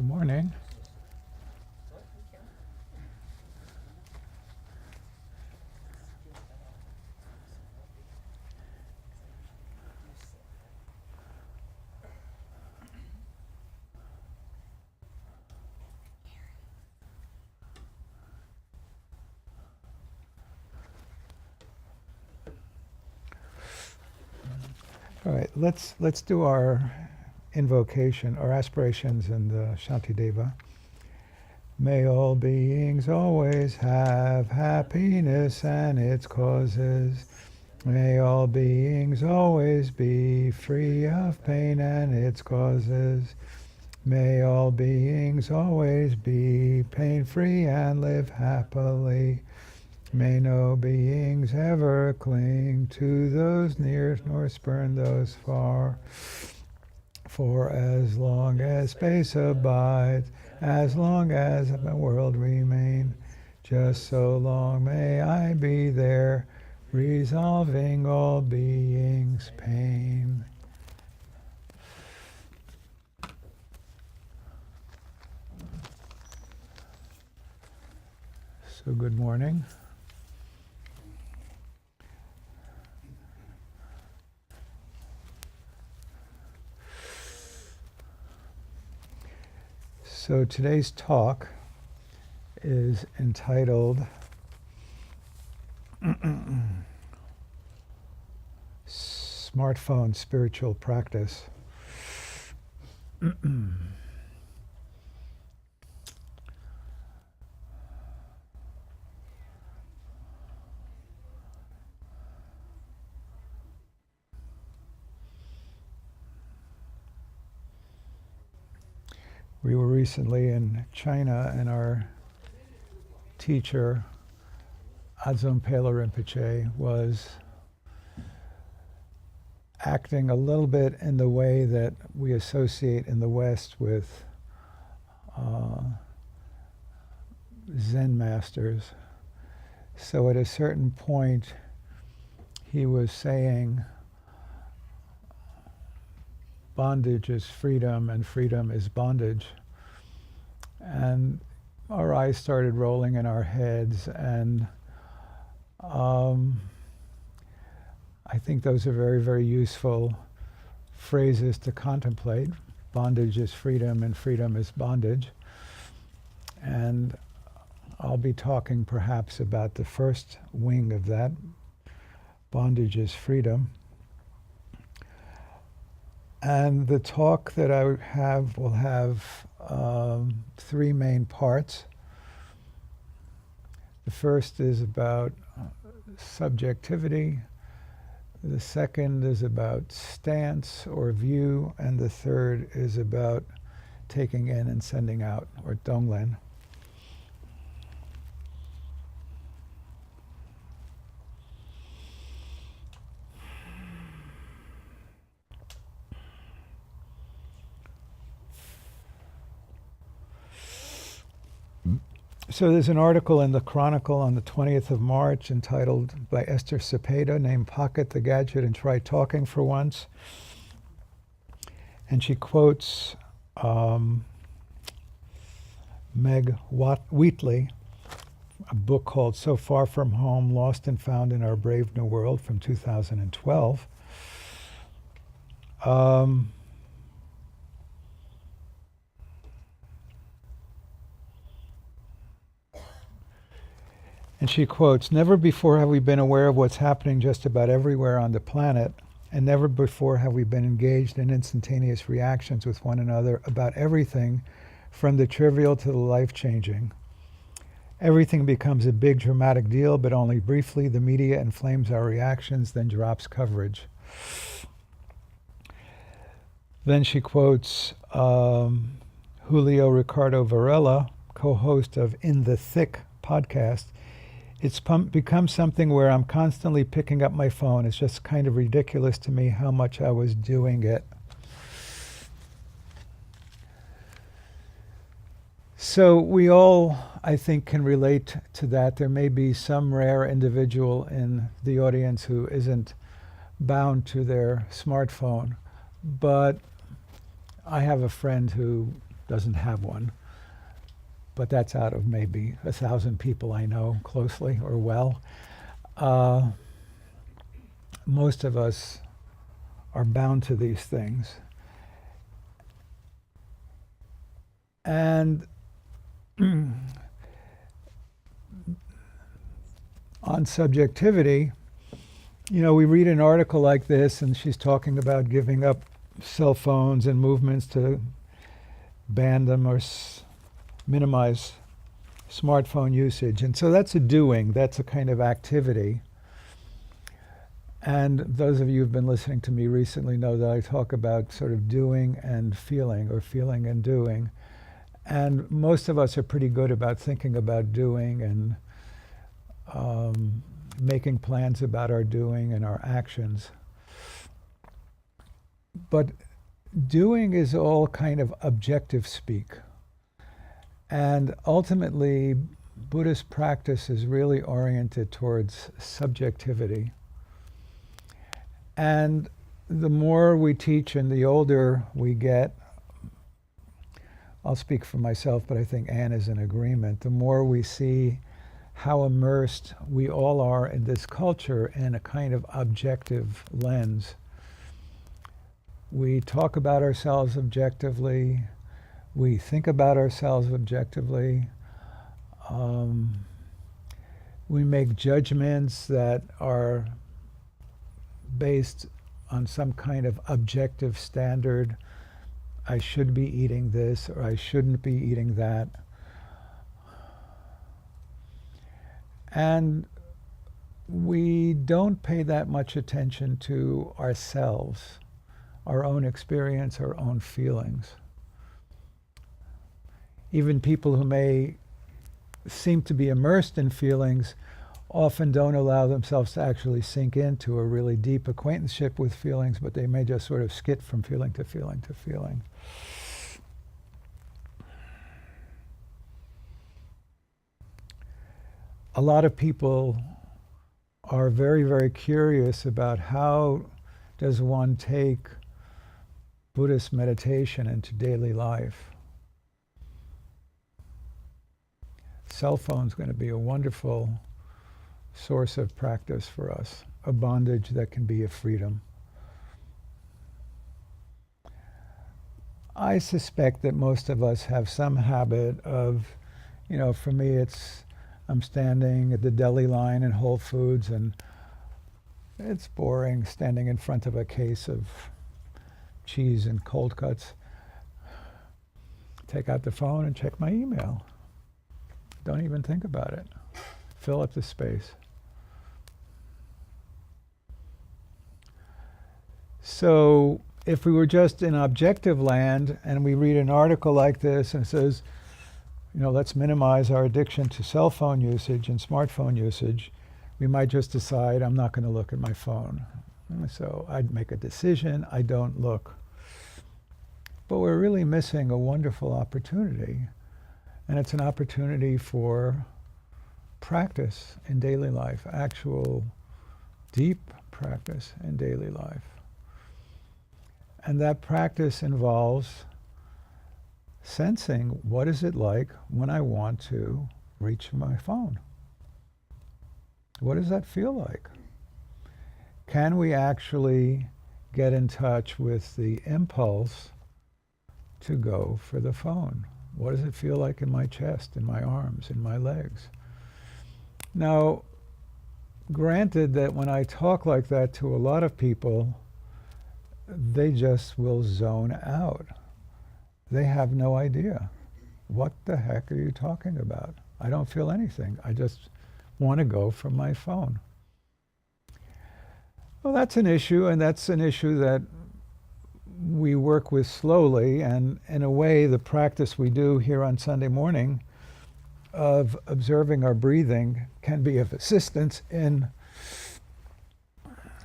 Good morning. All right, let's do our invocation, our aspirations in the Shantideva. May all beings always have happiness and its causes. May all beings always be free of pain and its causes. May all beings always be pain-free and live happily. May no beings ever cling to those near nor spurn those far. For as long as space abides, as long as the world remain, just so long may I be there, resolving all beings' pain. So good morning. So today's talk is entitled Smartphone Spiritual Practice. We were recently in China, and our teacher, Adzom Pela Rinpoche, was acting a little bit in the way that we associate in the West with Zen masters. So at a certain point, he was saying, bondage is freedom and freedom is bondage. And our eyes started rolling in our heads, and I think those are very, very useful phrases to contemplate. Bondage is freedom and freedom is bondage. And I'll be talking perhaps about the first wing of that. Bondage is freedom. And the talk that I will have three main parts. The first is about subjectivity. The second is about stance or view. And the third is about taking in and sending out, or donglen. So there's an article in the Chronicle on the 20th of March entitled by Esther Cepeda, named Pocket the Gadget and Try Talking for Once. And she quotes Meg Wheatley, a book called So Far From Home, Lost and Found in Our Brave New World from 2012. And she quotes, "Never before have we been aware of what's happening just about everywhere on the planet, and never before have we been engaged in instantaneous reactions with one another about everything, from the trivial to the life-changing. Everything becomes a big dramatic deal, but only briefly. The media inflames our reactions, then drops coverage." Then she quotes Julio Ricardo Varela, co-host of In the Thick podcast. "It's become something where I'm constantly picking up my phone. It's just kind of ridiculous to me how much I was doing it." So we all, I think, can relate to that. There may be some rare individual in the audience who isn't bound to their smartphone, but I have a friend who doesn't have one, but that's out of maybe 1,000 people I know closely or well. Most of us are bound to these things. And on subjectivity, you know, we read an article like this and she's talking about giving up cell phones and movements to ban them or minimize smartphone usage. And so that's a doing, that's a kind of activity. And those of you who've been listening to me recently know that I talk about sort of doing and feeling, or feeling and doing. And most of us are pretty good about thinking about doing and making plans about our doing and our actions. But doing is all kind of objective speak. And ultimately, Buddhist practice is really oriented towards subjectivity. And the more we teach and the older we get, I'll speak for myself, but I think Anne is in agreement, the more we see how immersed we all are in this culture in a kind of objective lens. We talk about ourselves objectively, we think about ourselves objectively, we make judgments that are based on some kind of objective standard. I should be eating this, or I shouldn't be eating that. And we don't pay that much attention to ourselves, our own experience, our own feelings. Even people who may seem to be immersed in feelings often don't allow themselves to actually sink into a really deep acquaintanceship with feelings, but they may just sort of skip from feeling to feeling to feeling. A lot of people are very, very curious about how does one take Buddhist meditation into daily life. Cell phone's going to be a wonderful source of practice for us, a bondage that can be a freedom. I suspect that most of us have some habit of, you know, for me it's, I'm standing at the deli line in Whole Foods and it's boring standing in front of a case of cheese and cold cuts. Take out the phone and check my email. Don't even think about it. Fill up the space. So if we were just in objective land and we read an article like this and it says, you know, let's minimize our addiction to cell phone usage and smartphone usage, we might just decide I'm not going to look at my phone. And so I'd make a decision, I don't look. But we're really missing a wonderful opportunity. And it's an opportunity for practice in daily life, actual deep practice in daily life. And that practice involves sensing what is it like when I want to reach my phone. What does that feel like? Can we actually get in touch with the impulse to go for the phone? What does it feel like in my chest, in my arms, in my legs? Now, granted that when I talk like that to a lot of people, they just will zone out. They have no idea. What the heck are you talking about? I don't feel anything. I just want to go for my phone. Well, that's an issue, and that's an issue that we work with slowly, and in a way the practice we do here on Sunday morning of observing our breathing can be of assistance in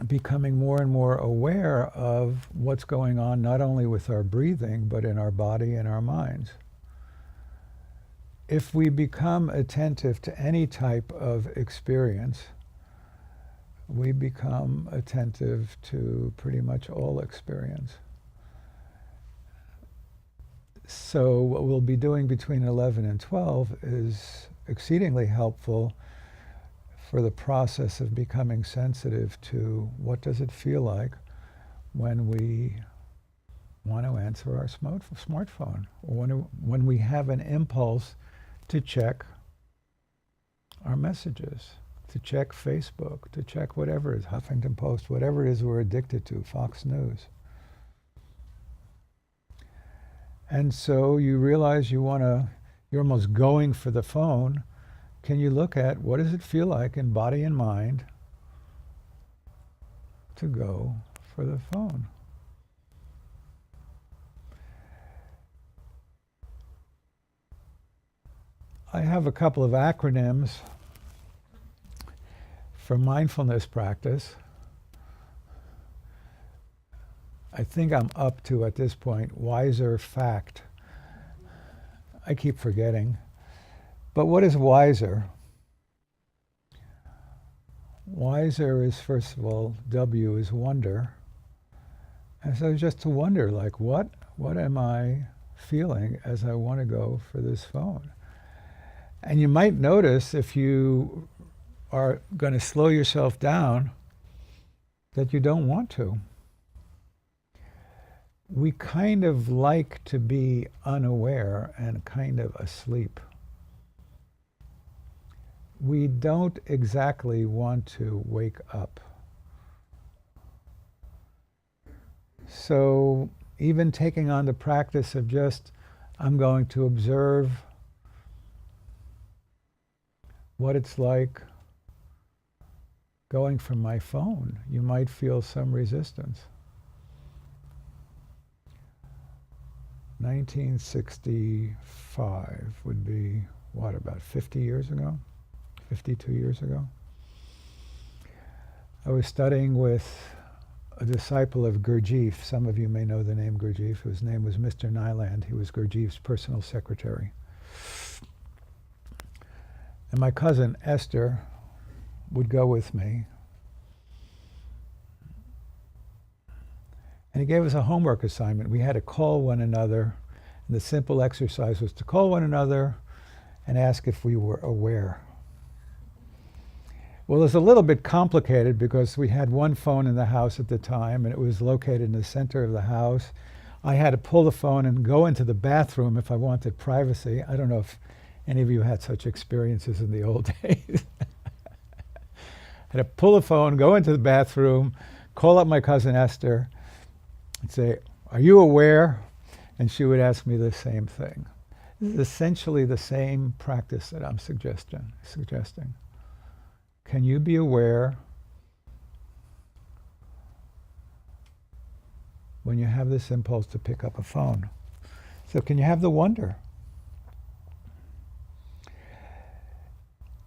becoming more and more aware of what's going on not only with our breathing but in our body and our minds. If we become attentive to any type of experience, we become attentive to pretty much all experience. So what we'll be doing between 11 and 12 is exceedingly helpful for the process of becoming sensitive to what does it feel like when we want to answer our smartphone, or when we have an impulse to check our messages, to check Facebook, to check whatever it is, Huffington Post, whatever it is we're addicted to, Fox News. And so you realize you're almost going for the phone. Can you look at what does it feel like in body and mind to go for the phone? I have a couple of acronyms for mindfulness practice. I think I'm up to, at this point, wiser fact. I keep forgetting. But what is wiser? Wiser is, first of all, W is wonder. And so just to wonder, like, what am I feeling as I want to go for this phone? And you might notice, if you are going to slow yourself down, that you don't want to. We kind of like to be unaware and kind of asleep. We don't exactly want to wake up. So even taking on the practice of just, I'm going to observe what it's like going from my phone, you might feel some resistance. 1965 would be, what, about 50 years ago? 52 years ago? I was studying with a disciple of Gurdjieff. Some of you may know the name Gurdjieff. His name was Mr. Nyland. He was Gurdjieff's personal secretary. And my cousin Esther would go with me. And he gave us a homework assignment. We had to call one another. And the simple exercise was to call one another and ask if we were aware. Well, it was a little bit complicated because we had one phone in the house at the time, and it was located in the center of the house. I had to pull the phone and go into the bathroom if I wanted privacy. I don't know if any of you had such experiences in the old days. I had to pull the phone, go into the bathroom, call up my cousin Esther, and say, "Are you aware?" And she would ask me the same thing. This is essentially the same practice that I'm suggesting. Can you be aware when you have this impulse to pick up a phone? So can you have the wonder?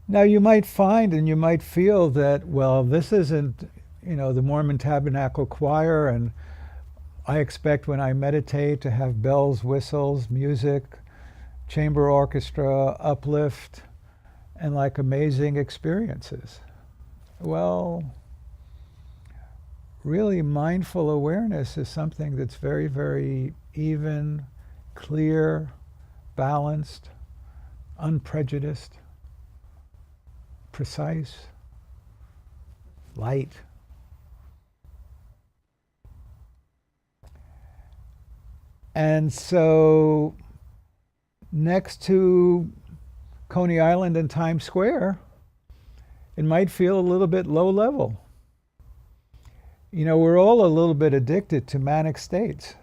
Now you might find and you might feel that, well, this isn't, the Mormon Tabernacle Choir, and I expect when I meditate to have bells, whistles, music, chamber orchestra, uplift, and like amazing experiences. Well, really mindful awareness is something that's very, very even, clear, balanced, unprejudiced, precise, light. And so next to Coney Island and Times Square, it might feel a little bit low level. We're all a little bit addicted to manic states.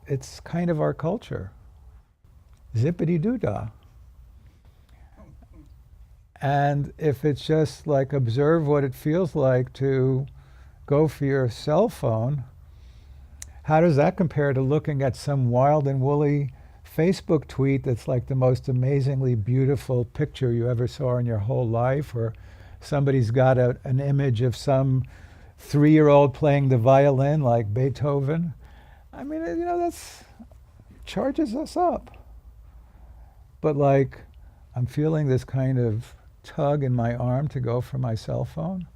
It's kind of our culture. Zippity-doo-dah. And if it's just like observe what it feels like to go for your cell phone, how does that compare to looking at some wild and woolly Facebook tweet that's like the most amazingly beautiful picture you ever saw in your whole life, or somebody's got an image of some 3-year-old playing the violin like Beethoven? I mean, that's charges us up. But like, I'm feeling this kind of tug in my arm to go for my cell phone.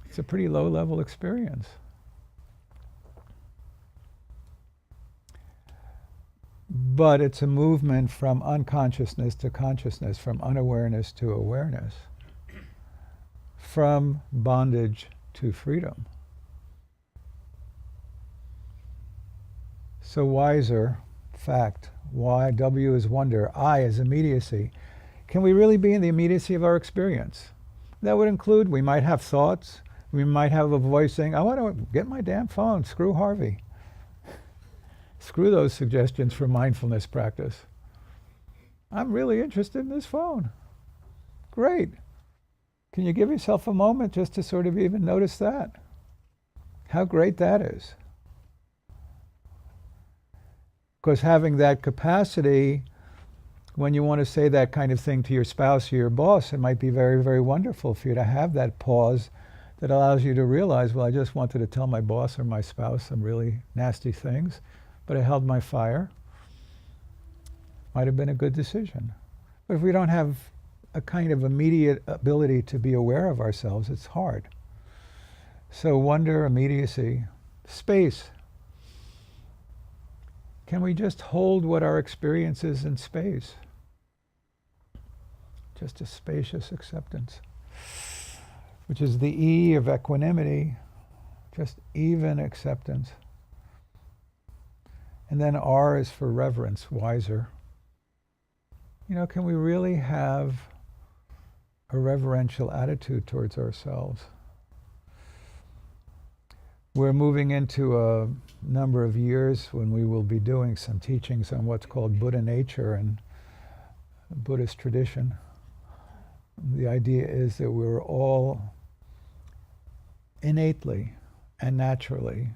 It's a pretty low-level experience. But it's a movement from unconsciousness to consciousness, from unawareness to awareness, from bondage to freedom. So wiser, fact, Y, W is wonder, I is immediacy. Can we really be in the immediacy of our experience? That would include, we might have thoughts, we might have a voice saying, I want to get my damn phone, screw Harvey. Screw those suggestions for mindfulness practice. I'm really interested in this phone. Great. Can you give yourself a moment just to sort of even notice that? How great that is. Because having that capacity, when you want to say that kind of thing to your spouse or your boss, it might be very, very wonderful for you to have that pause that allows you to realize, well, I just wanted to tell my boss or my spouse some really nasty things, but I held my fire. Might have been a good decision. But if we don't have a kind of immediate ability to be aware of ourselves, it's hard. So wonder, immediacy, space. Can we just hold what our experience is in space? Just a spacious acceptance, which is the E of equanimity, just even acceptance. And then R is for reverence, wiser. You know, can we really have a reverential attitude towards ourselves? We're moving into a number of years when we will be doing some teachings on what's called Buddha nature and Buddhist tradition. The idea is that we're all innately and naturally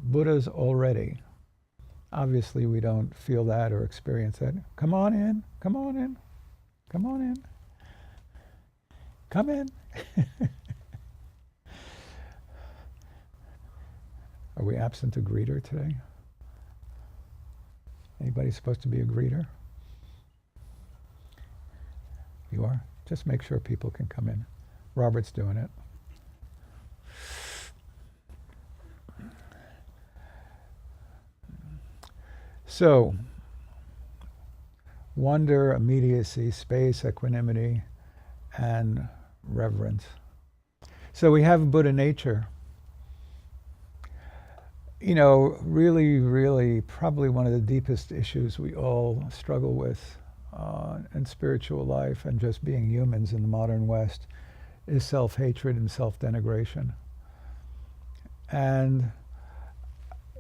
Buddhas already. Obviously we don't feel that or experience that. Come on in, come on in, come on in, come in. Are we absent a greeter today? Anybody supposed to be a greeter? You are? Just make sure people can come in. Robert's doing it. So, wonder, immediacy, space, equanimity, and reverence. So we have Buddha nature. You know, really, probably one of the deepest issues we all struggle with in spiritual life and just being humans in the modern West is self-hatred and self-denigration. And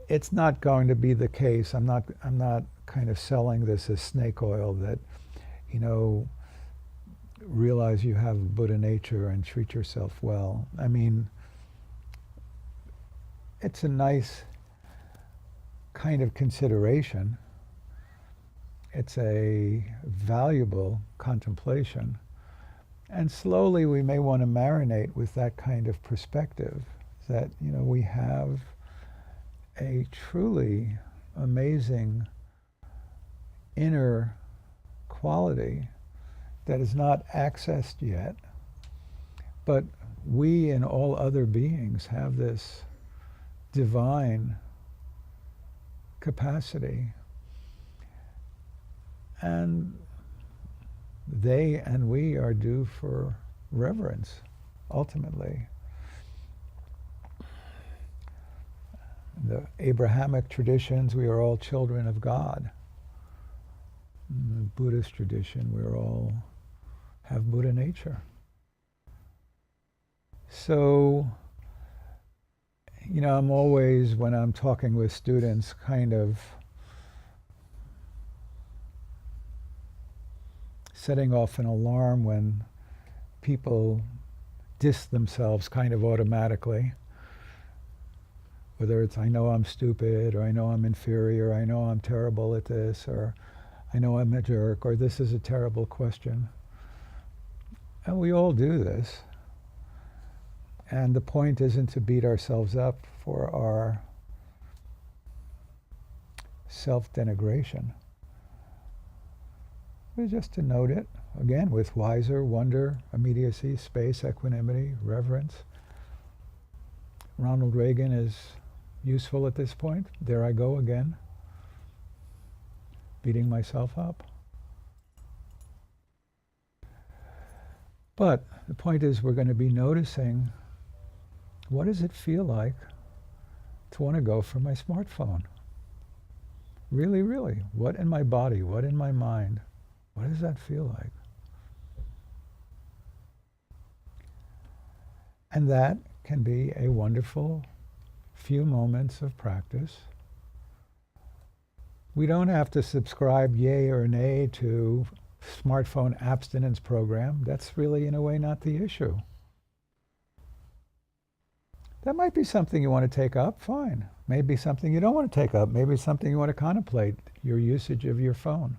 it's not going to be the case. I'm not kind of selling this as snake oil that, you know, realize you have Buddha nature and treat yourself well. I mean, it's a nice kind of consideration. It's a valuable contemplation. And slowly we may want to marinate with that kind of perspective that, you know, we have a truly amazing inner quality that is not accessed yet, but we and all other beings have this divine capacity, and they and we are due for reverence, ultimately. The Abrahamic traditions, we are all children of God. In the Buddhist tradition, we all have Buddha nature. So, you know, I'm always, when I'm talking with students, kind of setting off an alarm when people diss themselves kind of automatically. Whether it's, I know I'm stupid, or I know I'm inferior, or I know I'm terrible at this, or I know I'm a jerk, or this is a terrible question. And we all do this. And the point isn't to beat ourselves up for our self-denigration. But just to note it, again, with wiser, wonder, immediacy, space, equanimity, reverence. Ronald Reagan is useful at this point. There I go again. beating myself up. But the point is, we're going to be noticing, what does it feel like to want to go for my smartphone? Really, really, what in my body, what in my mind, what does that feel like? And that can be a wonderful few moments of practice. We don't have to subscribe yay or nay to smartphone abstinence program. That's really, in a way, not the issue. That might be something you want to take up, fine. Maybe something you don't want to take up. Maybe something you want to contemplate, your usage of your phone.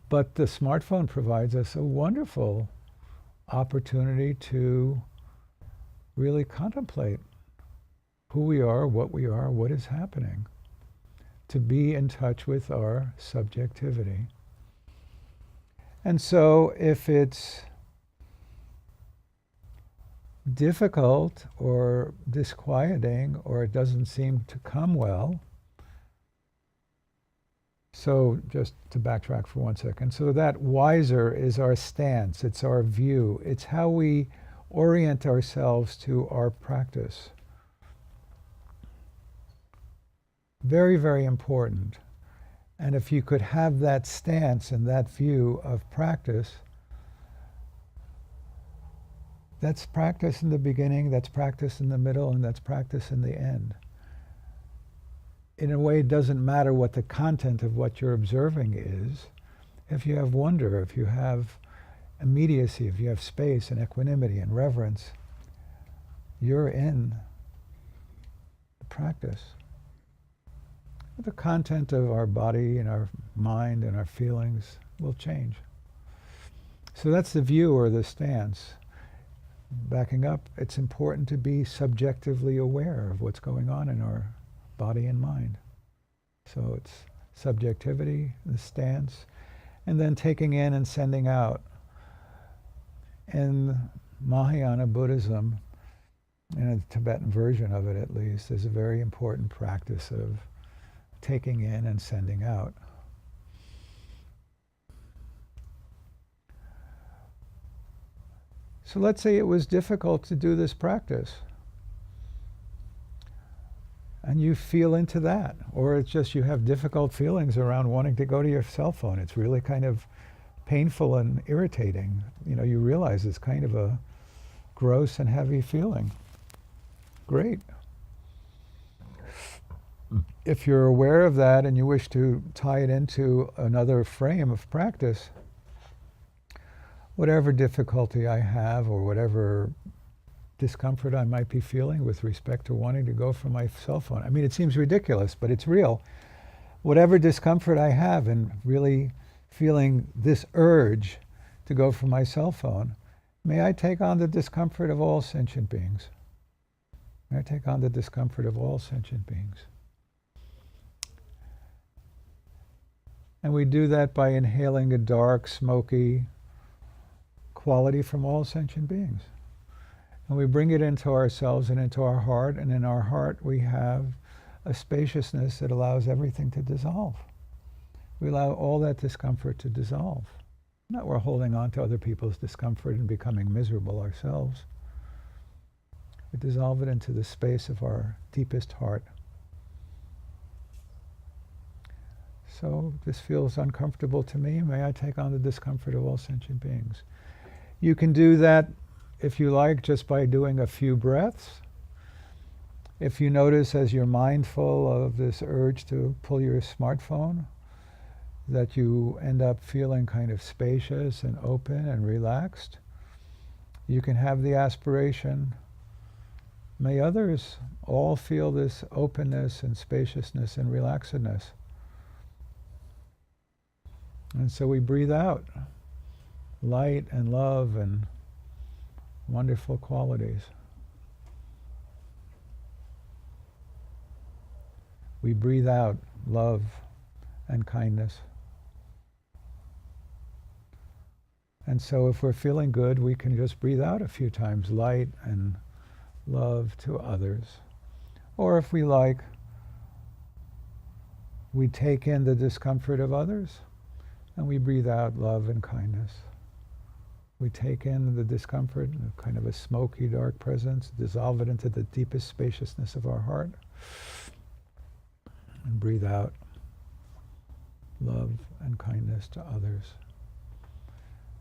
But the smartphone provides us a wonderful opportunity to really contemplate who we are, what is happening, to be in touch with our subjectivity. And so if it's difficult or disquieting or it doesn't seem to come well, so just to backtrack for 1 second, so that wiser is our stance, it's our view, it's how we orient ourselves to our practice. Very, very important. And if you could have that stance and that view of practice, that's practice in the beginning, that's practice in the middle, and that's practice in the end. In a way, it doesn't matter what the content of what you're observing is. If you have wonder, if you have immediacy, if you have space and equanimity and reverence, you're in the practice. The content of our body and our mind and our feelings will change. So that's the view or the stance. Backing up, it's important to be subjectively aware of what's going on in our body and mind. So it's subjectivity, the stance, and then taking in and sending out. In Mahayana Buddhism, in a Tibetan version of it at least, there's a very important practice of taking in and sending out. So let's say it was difficult to do this practice, and you feel into that, or it's just you have difficult feelings around wanting to go to your cell phone. It's really kind of painful and irritating. You know, you realize it's kind of a gross and heavy feeling. Great. If you're aware of that and you wish to tie it into another frame of practice, whatever difficulty I have or whatever discomfort I might be feeling with respect to wanting to go for my cell phone. I mean, it seems ridiculous, but it's real. Whatever discomfort I have in really feeling this urge to go for my cell phone, may I take on the discomfort of all sentient beings. May I take on the discomfort of all sentient beings. And we do that by inhaling a dark, smoky quality from all sentient beings. And we bring it into ourselves and into our heart, and in our heart we have a spaciousness that allows everything to dissolve. We allow all that discomfort to dissolve. Not we're holding on to other people's discomfort and becoming miserable ourselves. We dissolve it into the space of our deepest heart. So this feels uncomfortable to me. May I take on the discomfort of all sentient beings. You can do that, if you like, just by doing a few breaths. If you notice as you're mindful of this urge to pull your smartphone, that you end up feeling kind of spacious and open and relaxed, you can have the aspiration, may others all feel this openness and spaciousness and relaxedness. And so we breathe out light and love and wonderful qualities. We breathe out love and kindness. And so if we're feeling good, we can just breathe out a few times light and love to others. Or if we like, We take in the discomfort of others, and we breathe out love and kindness. We take in the discomfort, kind of a smoky, dark presence, dissolve it into the deepest spaciousness of our heart, and breathe out love and kindness to others.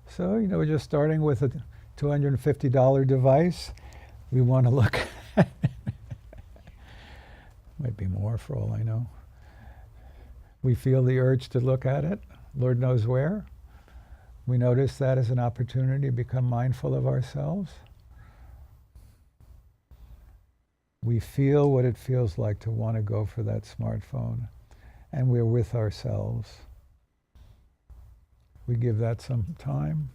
So, we're just starting with a $250 device. We want to look at it. Might be more for all I know. We feel the urge to look at it, Lord knows where. We notice that as an opportunity to become mindful of ourselves. We feel what it feels like to want to go for that smartphone, and we're with ourselves. We give that some time.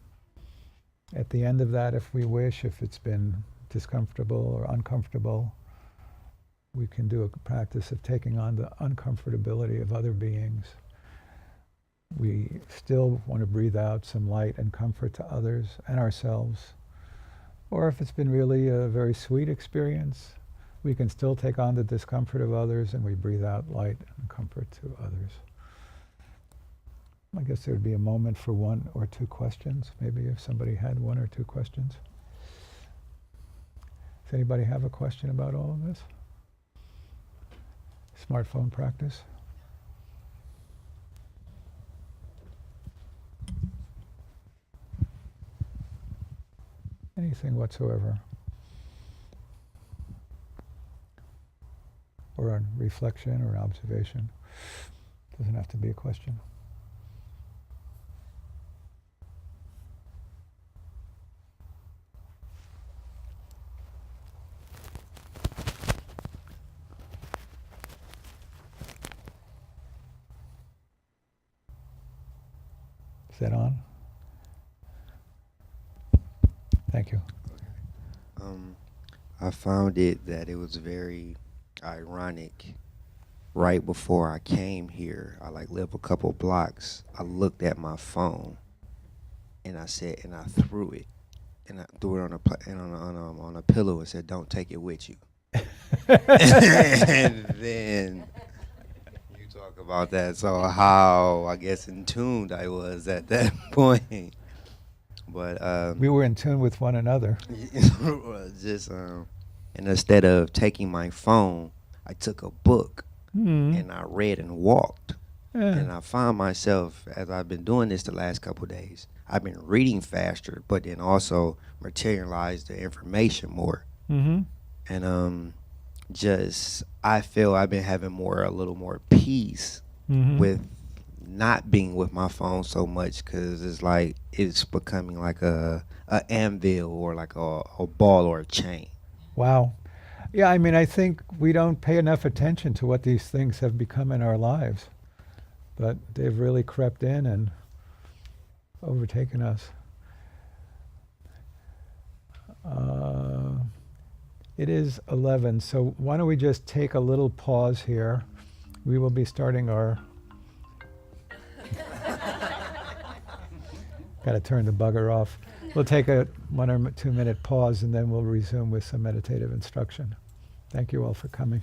At the end of that, if we wish, if it's been discomfortable or uncomfortable, we can do a practice of taking on the uncomfortability of other beings. We still want to breathe out some light and comfort to others and ourselves. Or if it's been really a very sweet experience, we can still take on the discomfort of others and we breathe out light and comfort to others. I guess there would be a moment for one or two questions, maybe if somebody had one or two questions. Does anybody have a question about all of this? Smartphone practice? Anything whatsoever. Or a reflection or an observation. Doesn't have to be a question. Is that on? Thank you. I found that it was very ironic. Right before I came here, I live a couple blocks. I looked at my phone, and I threw it, and I threw it on a pillow and said, "Don't take it with you." And then you talk about that. So how I guess in tuned I was at that point. But we were in tune with one another. just and instead of taking my phone, I took a book and I read and walked. And I found myself, as I've been doing this the last couple of days, I've been reading faster, but then also materialize the information more. And I feel I've been having a little more peace with not being with my phone so much, because it's becoming like a anvil or like a ball or a chain. Wow. Yeah, I think we don't pay enough attention to what these things have become in our lives, but they've really crept in and overtaken us. It is 11, so why don't we just take a little pause here. We will be starting our... Got to turn the bugger off. We'll take a 1 or 2 minute pause and then we'll resume with some meditative instruction. Thank you all for coming.